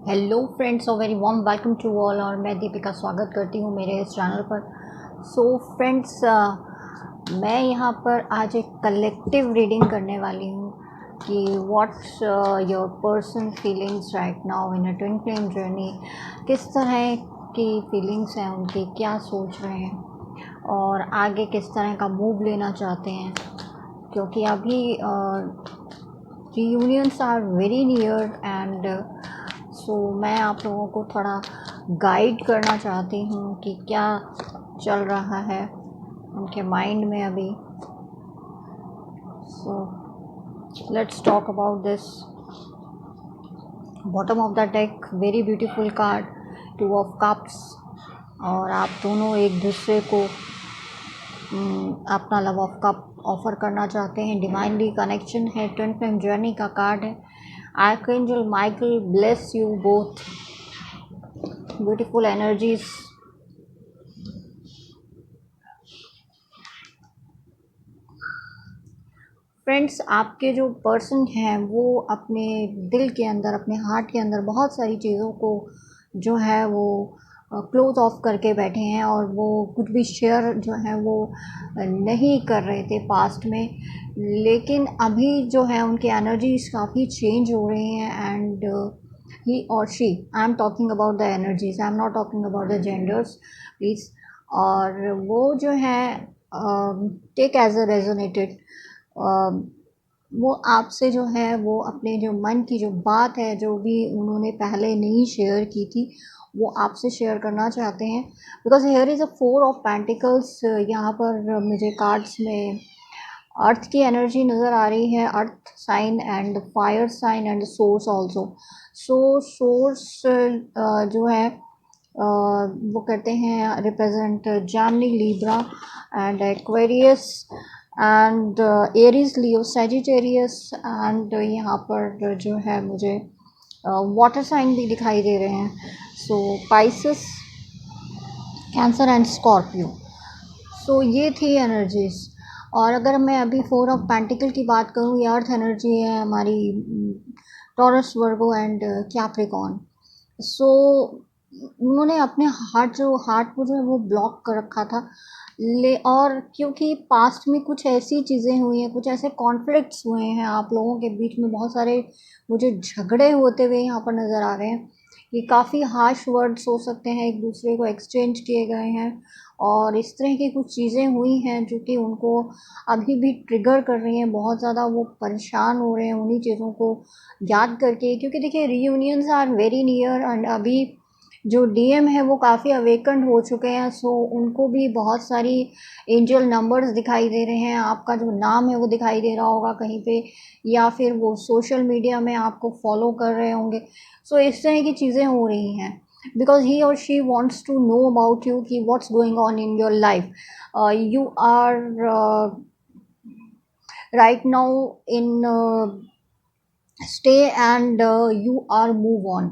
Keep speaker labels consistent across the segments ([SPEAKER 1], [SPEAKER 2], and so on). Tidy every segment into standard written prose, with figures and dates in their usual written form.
[SPEAKER 1] Hello friends और very warm welcome to all. और मैं दीपिका स्वागत करती हूँ मेरे इस चैनल पर। सो फ्रेंड्स, मैं यहाँ पर आज एक कलेक्टिव रीडिंग करने वाली हूँ कि what's your person feelings right now in a twin flame journey. किस तरह की फीलिंग्स हैं उनकी, क्या सोच रहे हैं और आगे किस तरह का मूव लेना चाहते हैं, क्योंकि अभी reunions are very near and so मैं आप लोगों को थोड़ा गाइड करना चाहती हूँ कि क्या चल रहा है उनके माइंड में अभी। So let's talk about this. Bottom of the deck, very beautiful card, 2 of cups. और आप दोनों एक दूसरे को अपना लव ऑफ कप ऑफर करना चाहते हैं। डिवाइनली कनेक्शन है, ट्विन फ्लेम जर्नी का कार्ड है। Archangel Michael bless you both, beautiful energies. Friends, आपके जो पर्सन हैं वो अपने दिल के अंदर, अपने हार्ट के अंदर बहुत सारी चीज़ों को जो है वो क्लोज ऑफ करके बैठे हैं और वो कुछ भी शेयर जो है वो नहीं कर रहे थे पास्ट में। लेकिन अभी जो है उनकी एनर्जीज काफ़ी चेंज हो रही हैं एंड ही और she, I am talking about the energies, I am not talking about the genders please. और वो जो है टेक एज अ रेजोनेटेड, वो आपसे जो है वो अपने जो मन की जो बात है, जो भी उन्होंने पहले नहीं शेयर की थी, वो आपसे शेयर करना चाहते हैं। Because here is a 4 of pentacles. यहाँ पर मुझे कार्ड्स में अर्थ की एनर्जी नज़र आ रही है, earth sign and fire sign and source also. So source जो है वो करते हैं represent Gemini, Libra and Aquarius and Aries, Leo, Sagittarius. And यहाँ पर जो है मुझे वाटर साइन भी दिखाई दे रहे हैं, सो पाइसेस, कैंसर एंड स्कॉर्पियो। सो ये थी एनर्जीज। और अगर मैं अभी 4 ऑफ पेंटिकल की बात करूँ, ये अर्थ एनर्जी है हमारी, टॉरस, वर्गो एंड कैप्रिकॉर्न। सो उन्होंने अपने हार्ट को जो है वो ब्लॉक कर रखा था। और क्योंकि पास्ट में कुछ ऐसी चीज़ें हुई हैं, कुछ ऐसे कॉन्फ्लिक्ट्स हुए हैं आप लोगों के बीच में, बहुत सारे मुझे झगड़े होते हुए यहाँ पर नज़र आ रहे हैं। ये काफ़ी हार्श वर्ड्स हो सकते हैं, एक दूसरे को एक्सचेंज किए गए हैं और इस तरह की कुछ चीज़ें हुई हैं जो कि उनको अभी भी ट्रिगर कर रही हैं। बहुत ज़्यादा वो परेशान हो रहे हैं उन्हीं चीज़ों को याद करके, क्योंकि देखिए रीयूनियंस आर वेरी नियर एंड अभी जो डीएम है वो काफ़ी अवेकन्ड हो चुके हैं। सो उनको भी बहुत सारी एंजल नंबर्स दिखाई दे रहे हैं, आपका जो नाम है वो दिखाई दे रहा होगा कहीं पे, या फिर वो सोशल मीडिया में आपको फॉलो कर रहे होंगे। सो इस तरह की चीज़ें हो रही हैं because he or she wants to know about you कि what's going on in your life. You are right now in stay and you are move on.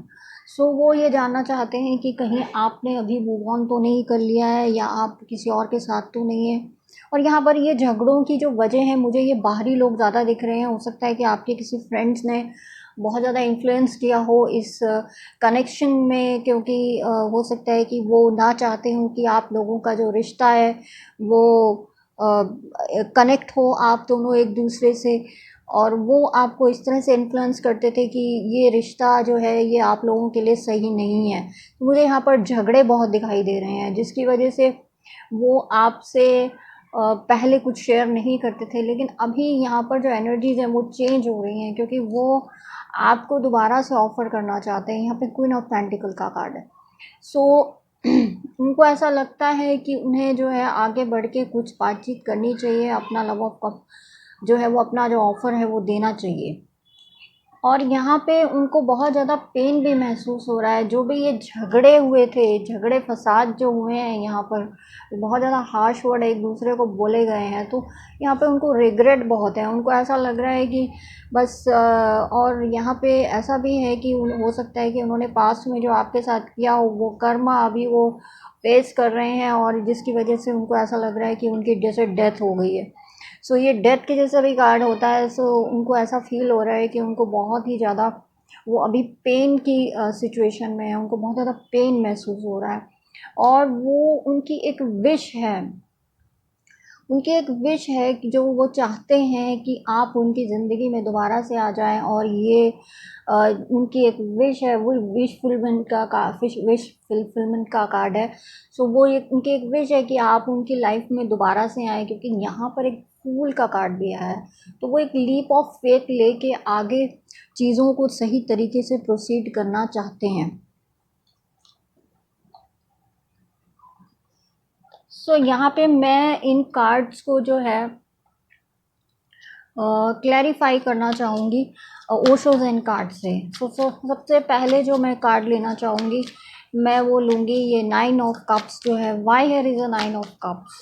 [SPEAKER 1] सो वो ये जानना चाहते हैं कि कहीं आपने अभी मूव ऑन तो नहीं कर लिया है या आप किसी और के साथ तो नहीं है। और यहाँ पर ये झगड़ों की जो वजह है, मुझे ये बाहरी लोग ज़्यादा दिख रहे हैं। हो सकता है कि आपके किसी फ्रेंड्स ने बहुत ज़्यादा इन्फ्लुएंस किया हो इस कनेक्शन में, क्योंकि हो सकता है कि वो ना चाहते हों कि आप लोगों का जो रिश्ता है वो कनेक्ट हो आप दोनों एक दूसरे से। और वो आपको इस तरह से इन्फ्लुएंस करते थे कि ये रिश्ता जो है ये आप लोगों के लिए सही नहीं है। तो मुझे यहाँ पर झगड़े बहुत दिखाई दे रहे हैं, जिसकी वजह से वो आपसे पहले कुछ शेयर नहीं करते थे, लेकिन अभी यहाँ पर जो एनर्जीज़ हैं वो चेंज हो रही हैं, क्योंकि वो आपको दोबारा से ऑफ़र करना चाहते हैं। यहाँ पे क्वीन ऑफ पेंटिकल का कार्ड है। सो उनको ऐसा लगता है कि उन्हें जो है आगे बढ़ के कुछ बातचीत करनी चाहिए, अपना लव ऑफ कप जो है वो, अपना जो ऑफ़र है वो देना चाहिए। और यहाँ पे उनको बहुत ज़्यादा पेन भी महसूस हो रहा है। जो भी ये झगड़े हुए थे, झगड़े फसाद जो हुए हैं यहाँ पर, बहुत ज़्यादा हार्श वर्ड एक दूसरे को बोले गए हैं, तो यहाँ पे उनको रिग्रेट बहुत है। उनको ऐसा लग रहा है कि बस और यहाँ पे ऐसा भी है कि हो सकता है कि उन्होंने पास्ट में जो आपके साथ किया हो वो कर्म अभी वो फेस कर रहे हैं, और जिसकी वजह से उनको ऐसा लग रहा है कि उनकी जैसे डेथ हो गई है। सो ये डेथ के जैसा भी कार्ड होता है। सो उनको ऐसा फील हो रहा है कि उनको बहुत ही ज़्यादा वो अभी पेन की सिचुएशन में है, उनको बहुत ज़्यादा पेन महसूस हो रहा है, और वो उनकी एक विश है, उनकी एक विश है कि जो वो चाहते हैं कि आप उनकी ज़िंदगी में दोबारा से आ जाएं, और ये उनकी एक विश है, वो विश फुलफिलमेंट का कार्ड है। सो वो एक उनकी एक विश है कि आप उनकी लाइफ में दोबारा से आएँ, क्योंकि यहाँ पर एक फूल का कार्ड भी आया है। तो वो एक लीप ऑफ फेथ लेके आगे चीज़ों को सही तरीके से प्रोसीड करना चाहते हैं। सो यहाँ पे मैं इन कार्ड्स को जो है क्लैरिफाई करना चाहूँगी ओशो ज़ेन कार्ड से। सबसे पहले जो मैं कार्ड लेना चाहूँगी, मैं वो लूँगी ये 9 ऑफ कप्स जो है। Why here is a 9 of cups?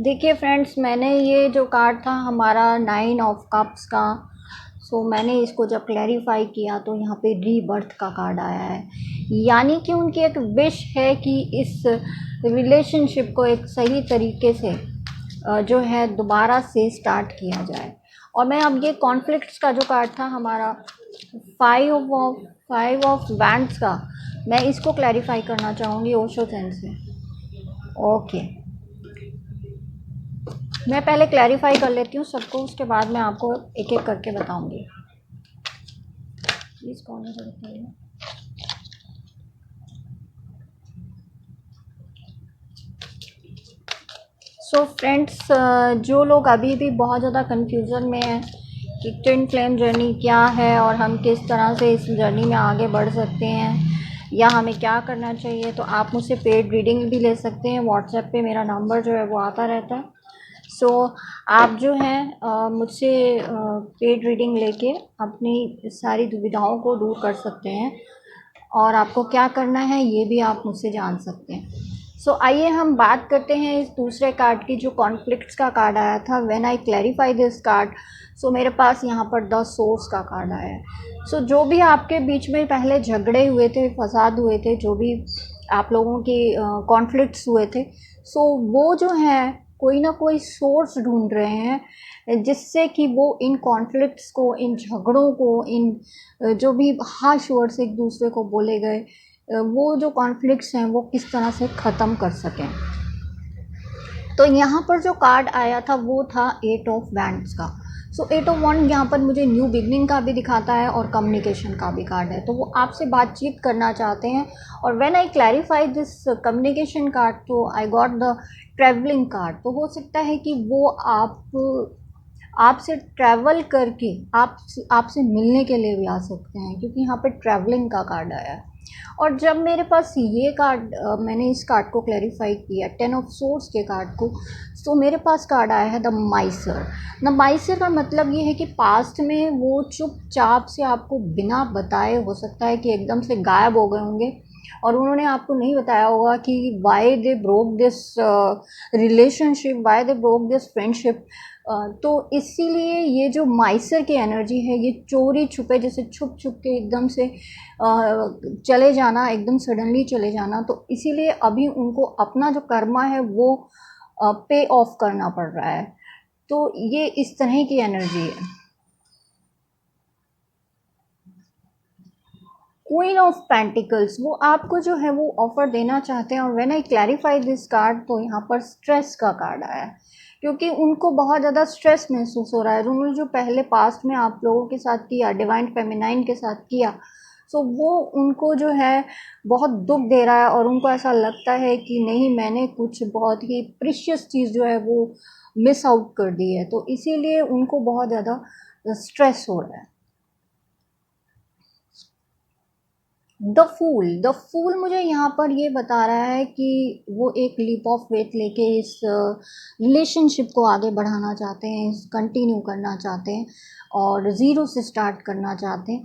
[SPEAKER 1] देखिए फ्रेंड्स, मैंने ये जो कार्ड था हमारा 9 ऑफ कप्स का, सो मैंने इसको जब क्लैरिफाई किया तो यहाँ पे रीबर्थ का कार्ड आया है, यानी कि उनकी एक विश है कि इस रिलेशनशिप को एक सही तरीके से जो है दोबारा से स्टार्ट किया जाए। और मैं अब ये कॉन्फ्लिक्ट्स का जो कार्ड था हमारा 5 ऑफ वैंड्स का, मैं इसको क्लैरिफाई करना चाहूँगी ओशो ज़ेन से। ओके, मैं पहले क्लैरिफाई कर लेती हूँ सबको, उसके बाद मैं आपको एक एक करके बताऊँगी। प्लीज़ कौन है? सो फ्रेंड्स, जो लोग अभी भी बहुत ज़्यादा कन्फ्यूज़न में हैं कि ट्विन फ्लेम जर्नी क्या है और हम किस तरह से इस जर्नी में आगे बढ़ सकते हैं या हमें क्या करना चाहिए, तो आप मुझसे पेड रीडिंग भी ले सकते हैं। व्हाट्सएप पे मेरा नंबर जो है वो आता रहता है। सो आप जो हैं मुझसे पेड रीडिंग लेके अपनी सारी दुविधाओं को दूर कर सकते हैं, और आपको क्या करना है ये भी आप मुझसे जान सकते हैं। सो आइए हम बात करते हैं इस दूसरे कार्ड की, जो कॉन्फ्लिक्ट्स का कार्ड आया था। When I clarify this card, so मेरे पास यहाँ पर द सोर्स का कार्ड आया है। सो जो भी आपके बीच में पहले झगड़े हुए थे, फसाद हुए थे, जो भी आप लोगों के कॉन्फ्लिक्ट्स हुए थे, सो वो जो हैं कोई ना कोई सोर्स ढूंढ रहे हैं जिससे कि वो इन कॉन्फ्लिक्ट्स को, इन झगड़ों को, इन जो भी हार्श वर्ड्स एक दूसरे को बोले गए, वो जो कॉन्फ्लिक्ट्स हैं वो किस तरह से ख़त्म कर सकें। तो यहाँ पर जो कार्ड आया था वो था 8 ऑफ वैंड्स का। सो 8 ऑफ वैंड यहाँ पर मुझे न्यू बिगनिंग का भी दिखाता है और कम्युनिकेशन का भी कार्ड है, तो वो आपसे बातचीत करना चाहते हैं। और when I clarify this communication card, तो I got the travelling card. तो हो सकता है कि वो आपसे ट्रैवल करके आपसे मिलने के लिए भी आ सकते हैं, क्योंकि यहाँ पे ट्रैवलिंग का कार्ड आया है। और जब मेरे पास ये कार्ड मैंने इस कार्ड को क्लैरिफाई किया, 10 ऑफ सोर्स के कार्ड को, तो मेरे पास कार्ड आया है द माइसर। द माइसर का मतलब ये है कि पास्ट में वो चुपचाप से आपको बिना बताए, हो सकता है कि एकदम से गायब हो गए होंगे और उन्होंने आपको नहीं बताया होगा कि why they broke this relationship, why they broke this friendship. तो इसीलिए ये जो माइसर की एनर्जी है, ये चोरी छुपे, जैसे छुप छुप के एकदम से चले जाना, एकदम सडनली चले जाना। तो इसीलिए अभी उनको अपना जो कर्मा है वो पे ऑफ करना पड़ रहा है। तो ये इस तरह की एनर्जी है। क्वीन ऑफ पेंटिकल्स, वो आपको जो है वो ऑफर देना चाहते हैं। और when I clarify this card, तो यहाँ पर स्ट्रेस का कार्ड आया है, क्योंकि उनको बहुत ज़्यादा स्ट्रेस महसूस हो रहा है। उन्होंने जो पहले पास्ट में आप लोगों के साथ किया, डिवाइन फेमिनाइन के साथ किया, सो वो उनको जो है बहुत दुख दे रहा है, और उनको ऐसा लगता है कि नहीं, मैंने कुछ बहुत ही प्रीशियस चीज़ जो है वो मिस आउट कर दी है। तो इसीलिए उनको बहुत ज़्यादा स्ट्रेस हो रहा है। द फूल मुझे यहाँ पर ये बता रहा है कि वो एक लीप ऑफ फेथ लेके इस रिलेशनशिप को आगे बढ़ाना चाहते हैं, कंटिन्यू करना चाहते हैं और ज़ीरो से स्टार्ट करना चाहते हैं।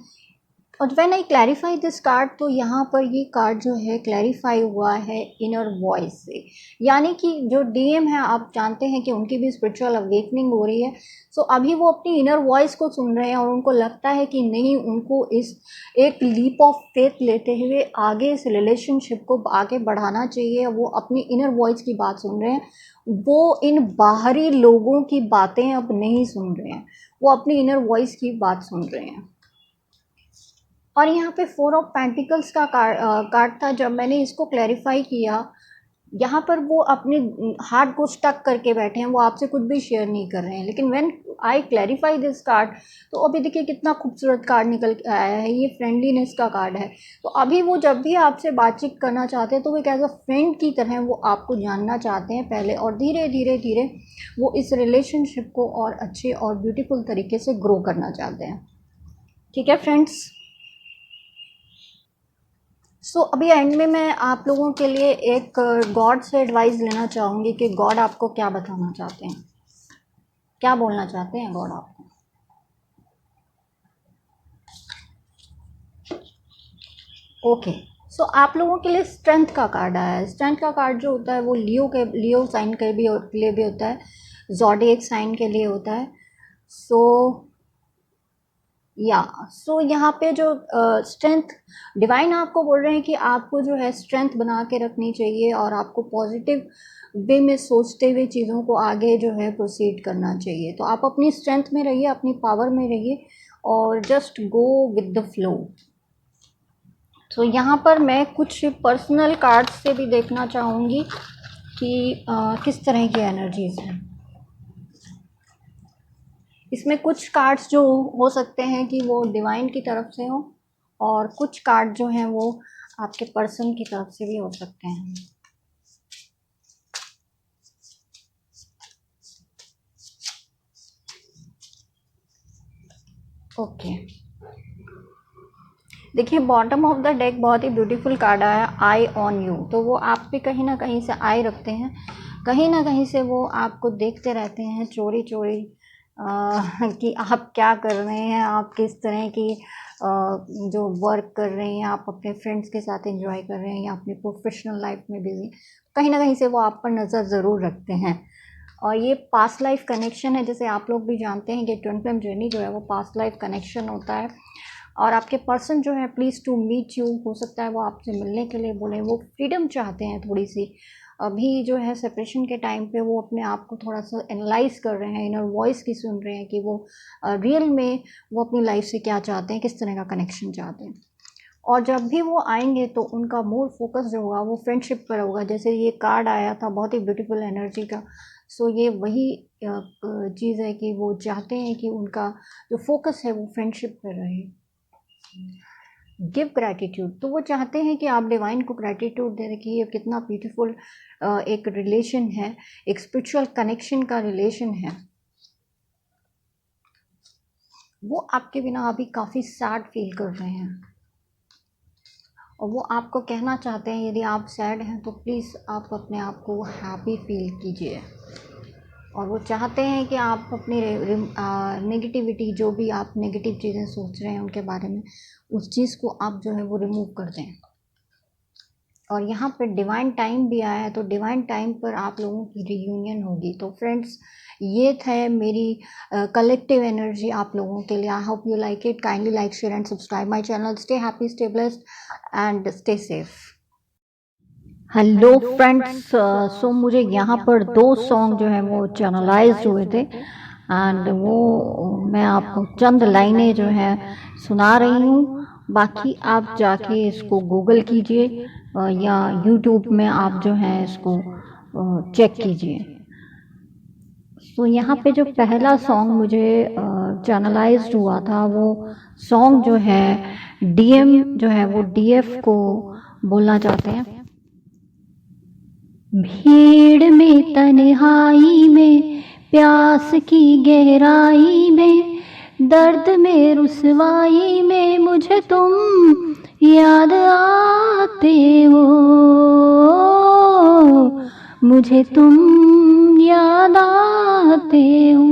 [SPEAKER 1] और when I clarify this card, तो यहाँ पर ये कार्ड जो है क्लैरिफाई हुआ है इनर वॉइस से, यानी कि जो डीएम है, आप जानते हैं कि उनकी भी स्पिरिचुअल अवेकनिंग हो रही है। सो अभी वो अपनी इनर वॉइस को सुन रहे हैं और उनको लगता है कि नहीं, उनको इस एक लीप ऑफ फेथ लेते हुए आगे इस रिलेशनशिप को आगे बढ़ाना चाहिए। वो अपनी इनर वॉइस की बात सुन रहे हैं, वो इन बाहरी लोगों की बातें अब नहीं सुन रहे हैं, वो अपनी इनर वॉइस की बात सुन रहे हैं। और यहाँ पे 4 ऑफ पेंटिकल्स का कार्ड था। जब मैंने इसको क्लैरिफाई किया, यहाँ पर वो अपने हार्ट को स्टक करके बैठे हैं, वो आपसे कुछ भी शेयर नहीं कर रहे हैं। लेकिन when I clarify this card, तो अभी देखिए कितना खूबसूरत कार्ड निकल के आया है, ये फ्रेंडलीनेस का कार्ड है। तो अभी वो जब भी आपसे बातचीत करना चाहते हैं, तो वो एक एज अ फ्रेंड की तरह वो आपको जानना चाहते हैं पहले, और धीरे धीरे धीरे वो इस रिलेशनशिप को और अच्छे और ब्यूटीफुल तरीके से ग्रो करना चाहते हैं। ठीक है फ्रेंड्स। सो अभी एंड में मैं आप लोगों के लिए एक गॉड से एडवाइस लेना चाहूँगी कि गॉड आपको क्या बताना चाहते हैं, क्या बोलना चाहते हैं गॉड आपको। ओके, सो आप लोगों के लिए स्ट्रेंथ का कार्ड आया है। स्ट्रेंथ का कार्ड जो होता है वो लियो साइन के लिए भी होता है, ज़ोडिएक साइन के लिए होता है। सो यहाँ पे जो स्ट्रेंथ डिवाइन आपको बोल रहे हैं कि आपको जो है स्ट्रेंथ बना के रखनी चाहिए, और आपको पॉजिटिव वे में सोचते हुए चीज़ों को आगे जो है प्रोसीड करना चाहिए। तो आप अपनी स्ट्रेंथ में रहिए, अपनी पावर में रहिए, और just go with the flow. तो यहाँ पर मैं कुछ पर्सनल कार्ड्स से भी देखना चाहूँगी कि किस तरह की एनर्जीज़ हैं इसमें। कुछ कार्ड्स जो हो सकते हैं कि वो डिवाइन की तरफ से हो, और कुछ कार्ड जो हैं वो आपके पर्सन की तरफ से भी हो सकते हैं। ओके, देखिए बॉटम ऑफ द डेक बहुत ही ब्यूटीफुल कार्ड आया, आई ऑन यू। तो वो आप पे कहीं ना कहीं से आई रखते हैं, कहीं ना कहीं से वो आपको देखते रहते हैं चोरी चोरी कि आप क्या कर रहे हैं, आप किस तरह की जो वर्क कर रहे हैं, आप अपने फ्रेंड्स के साथ एंजॉय कर रहे हैं या अपनी प्रोफेशनल लाइफ में बिजी, कहीं ना कहीं से वो आप पर नज़र ज़रूर रखते हैं। और ये पास्ट लाइफ कनेक्शन है, जैसे आप लोग भी जानते हैं कि ट्विन फ्लेम जर्नी जो है वो पास्ट लाइफ कनेक्शन होता है। और आपके पर्सन जो है प्लीज़ टू मीट यू, हो सकता है वो आपसे मिलने के लिए बोले, वो फ्रीडम चाहते हैं थोड़ी सी। अभी जो है सेपरेशन के टाइम पे वो अपने आप को थोड़ा सा एनालाइज कर रहे हैं, इनर वॉइस की सुन रहे हैं कि वो रियल में वो अपनी लाइफ से क्या चाहते हैं, किस तरह का कनेक्शन चाहते हैं। और जब भी वो आएंगे तो उनका मूल फोकस जो होगा वो फ्रेंडशिप पर होगा। जैसे ये कार्ड आया था बहुत ही ब्यूटीफुल एनर्जी का, सो ये वही चीज़ है कि वो चाहते हैं कि उनका जो फोकस है वो फ्रेंडशिप पर रहे। गिव ग्रैटिट्यूड, तो वो चाहते हैं कि आप डिवाइन को ग्रैटिट्यूड दे दें कि ये कितना ब्यूटीफुल एक रिलेशन है, एक स्पिरिचुअल कनेक्शन का रिलेशन है। वो आपके बिना अभी काफ़ी सैड फील कर रहे हैं, और वो आपको कहना चाहते हैं यदि आप सैड हैं तो प्लीज़ आप अपने आप को हैप्पी फील कीजिए। और वो चाहते हैं कि आप अपनी नेगेटिविटी, जो भी आप नेगेटिव चीज़ें सोच रहे हैं उनके बारे में, उस चीज़ को आप जो है वो रिमूव कर दें। और यहाँ पे डिवाइन टाइम भी आया है, तो डिवाइन टाइम पर आप लोगों की रियूनियन होगी। तो फ्रेंड्स, ये था मेरी कलेक्टिव एनर्जी आप लोगों के लिए। I hope you like it. Kindly like, share and subscribe my channel. Stay happy, stay blessed and stay safe. Hello friends, so मुझे यहाँ पर 2 सॉन्ग जो है वो चैनलाइज हुए थे, एंड वो मैं आपको चंद लाइनें जो है सुना रही हूँ। बाकी आप जाके इसको गूगल कीजिए या यूट्यूब में आप जो है इसको चेक कीजिए। तो यहाँ पे जो पहला सॉन्ग मुझे चैनलाइज्ड हुआ था, वो सॉन्ग जो है डीएम जो है वो डीएफ को बोलना चाहते हैं। भीड़ में, तन्हाई में, प्यास की गहराई में, दर्द में, रुसवाई में, मुझे तुम याद आते हो, मुझे तुम याद आते हो।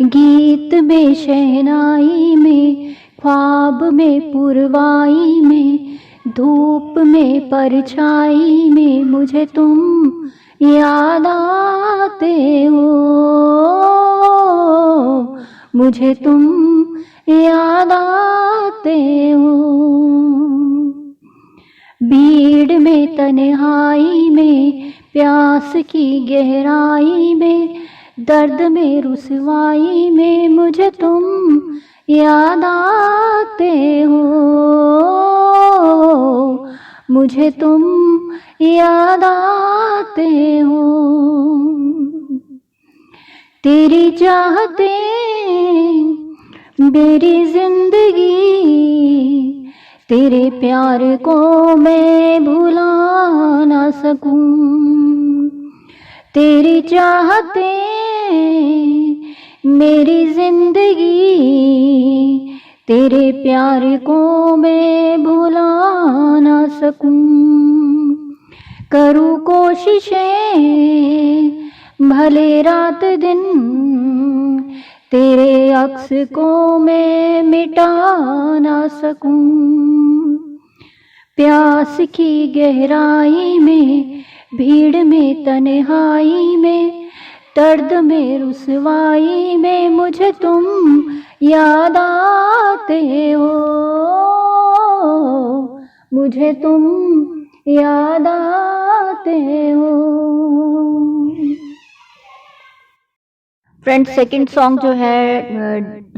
[SPEAKER 2] गीत में शहनाई में, ख्वाब में पुरवाई में, धूप में परछाई में मुझे तुम याद आते हो, मुझे तुम याद आते हो। भीड़ में तन्हाई में, प्यास की गहराई में, दर्द में रुसवाई में मुझे तुम याद आते हो, मुझे तुम याद आते हो। तेरी चाहते मेरी जिंदगी, तेरे प्यार को मैं भुला ना सकूं। तेरी चाहते मेरी जिंदगी, तेरे प्यार को मैं भुला ना सकूं। करूँ कोशिशें भले रात दिन, तेरे अक्स को मैं मिटा ना सकूं। प्यास की गहराई में, भीड़ में तन्हाई में, दर्द में रुसवाई में मुझे तुम याद आते हो, मुझे तुम याद आते हो।
[SPEAKER 1] फ्रेंड्स, सेकंड सॉन्ग जो है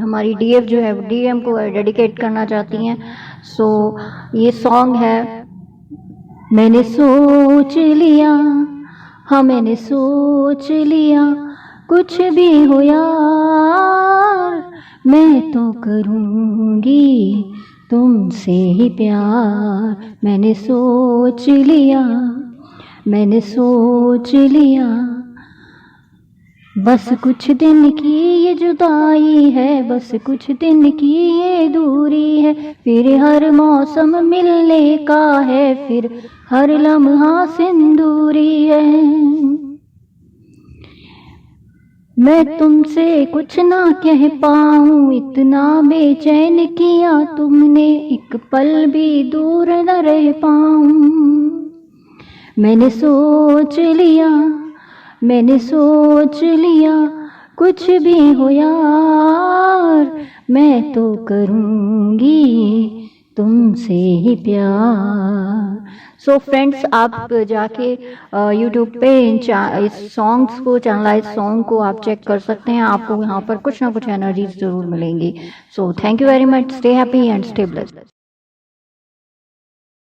[SPEAKER 1] हमारी डीएफ जो है डीएम को डेडिकेट करना चाहती हैं। सो ये सॉन्ग है मैंने सोच लिया, हाँ मैंने सोच लिया, कुछ भी हो यार मैं तो करूँगी तुमसे ही प्यार। मैंने सोच लिया, मैंने सोच लिया, बस कुछ दिन की ये जुदाई है, बस कुछ दिन की ये दूरी है, फिर हर मौसम मिलने का है, फिर हर लम्हा सिंदूरी है। मैं तुमसे कुछ ना कह पाऊँ, इतना बेचैन किया तुमने, एक पल भी दूर न रह पाऊँ। मैंने सोच लिया, मैंने सोच लिया, कुछ भी हो यार मैं तो करूँगी तुमसे ही प्यार। सो फ्रेंड्स, आप जाके यूट्यूब पे इस सॉन्ग्स को, चैनलाइज सॉन्ग को आप चेक कर सकते हैं। आपको यहाँ पर कुछ ना कुछ एनर्जीज ज़रूर मिलेंगी। So thank you very much, stay happy and stay blessed.